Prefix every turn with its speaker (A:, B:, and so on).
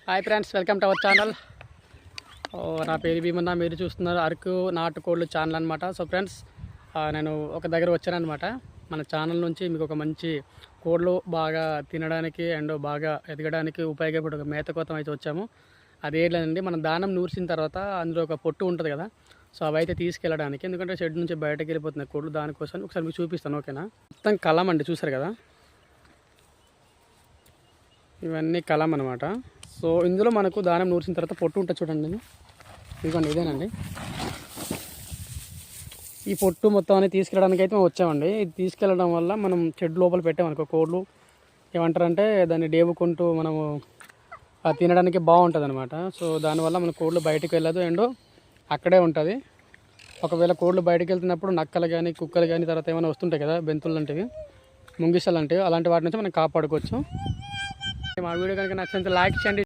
A: Hi friends, welcome to our channel. నా పేరు భీమన్న. మీరు చూస్తున్నారు అరకు నాటుకోళ్ళు ఛానల్ అనమాట. సో ఫ్రెండ్స్, నేను ఒక దగ్గర వచ్చానమాట. మన ఛానల్ నుంచి మీకు ఒక మంచి కోళ్ళు బాగా తినడానికి అండ్ బాగా ఎదగడానికి ఉపయోగపడే ఒక మేత కోసం అయితే వచ్చాము. అదేంటండి, మనం దానం నూర్చిన తర్వాత అందులో ఒక పొట్టు ఉంటుంది కదా, సో అవి అయితే తీసుకెళ్ళడానికి. ఎందుకంటే షెడ్ నుంచి బయటకు వెళ్ళిపోతున్నాయి కోళ్ళు, దానికోసం ఒకసారి మీకు చూపిస్తాను. ఓకేనా? మొత్తం కలం అండి, చూసారు కదా, ఇవన్నీ కలం అనమాట. సో ఇందులో మనకు దానం నూర్చిన తర్వాత పొట్టు ఉంటుంది చూడండి. ఇదిగోండి, ఇదేనండి. ఈ పొట్టు మొత్తం అనేది తీసుకెళ్ళడానికి అయితే మేము వచ్చామండి. ఇది తీసుకెళ్ళడం వల్ల మనం షెడ్ లోపల పెట్టామనుకో, కోళ్ళు ఏమంటారంటే దాన్ని డేవుకుంటూ మనము తినడానికి బాగుంటుంది అనమాట. సో దానివల్ల మన కోళ్ళు బయటకు వెళ్ళదు అండ్ అక్కడే ఉంటుంది. ఒకవేళ కోళ్ళు బయటకు వెళ్తున్నప్పుడు నక్కలు కానీ కుక్కలు కానీ తర్వాత ఏమైనా వస్తుంటాయి కదా, బెంతులు లాంటివి, ముంగిసలు లాంటివి, అలాంటి వాటి నుంచి మనం కాపాడుకోవచ్చు. మా వీడియో కనుక నచ్చినంత లైక్ చేయండి.